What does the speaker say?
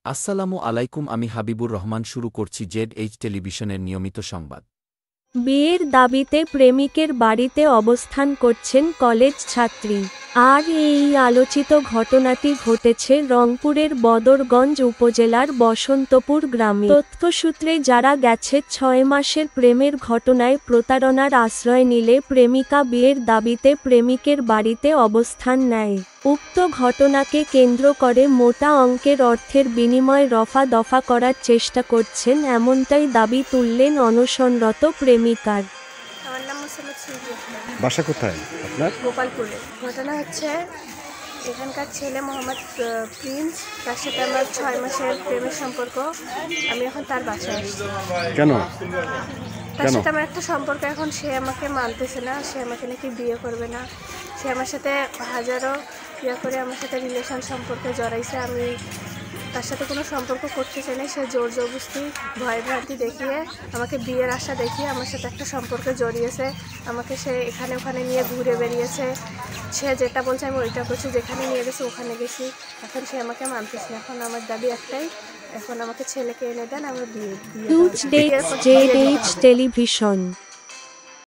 আসসালামু আলাইকুম, আমি হাবিবুর রহমান। শুরু করছি জেড টেলিভিশনের নিয়মিত সংবাদ। বিয়ের দাবিতে প্রেমিকের বাড়িতে অবস্থান করছেন কলেজ ছাত্রী। আর এই আলোচিত ঘটনাটি ঘটেছে রংপুরের বদরগঞ্জ উপজেলার বসন্তপুর গ্রামে। তথ্যসূত্রে জানা গেছে, ৬ মাসের প্রেমের ঘটনায় প্রতারণার আশ্রয় নিলে প্রেমিকা বিয়ের দাবিতে প্রেমিকের বাড়িতে অবস্থান নেয়। উক্ত ঘটনাকে কেন্দ্র করে মোটা অঙ্কের অর্থের বিনিময়ে রফা দফা করার চেষ্টা করছেন, এমনটাই দাবি তুললেন অনশনরত প্রেমিকার। আমার নাম মোসাম্মদ সুইটি আহমেদ। বাসা কোথায় আপনার? গোপালপুরে। ঘটনা হচ্ছে, এখানকার ছেলে মোহাম্মদ প্রিন্স, তার সাথে আমার ৬ মাসের প্রেমের সম্পর্ক। আমি এখন তার বাসায় আসছি। কেন? তার সাথে আমার একটা সম্পর্ক, এখন সে আমাকে মানতেছে না, সে আমাকে নাকি বিয়ে করবে না। সে আমার সাথে হাজারো ইয়ে করে আমার সাথে রিলেশন সম্পর্কে জড়াইছে। আমি তার সাথে কোনো সম্পর্ক করতে চাই না। সে জোর জবরদস্তি ভয়ভ্রান্তি দেখিয়ে আমাকে বিয়ের আশা দেখিয়ে আমার সাথে একটা সম্পর্কে জড়িয়েছে। আমাকে সে এখানে ওখানে নিয়ে ঘুরে বেরিয়েছে। সে যেটা বলছে আমি ওইটা করছি, যেখানে নিয়ে গেছে ওখানে গেছি। এখন সে আমাকে মানতেছে না। এখন আমার দাবি একটাই, এখন আমাকে ছেলেকে এনে দেন, আমার বিয়ে জেড টেলিভিশন।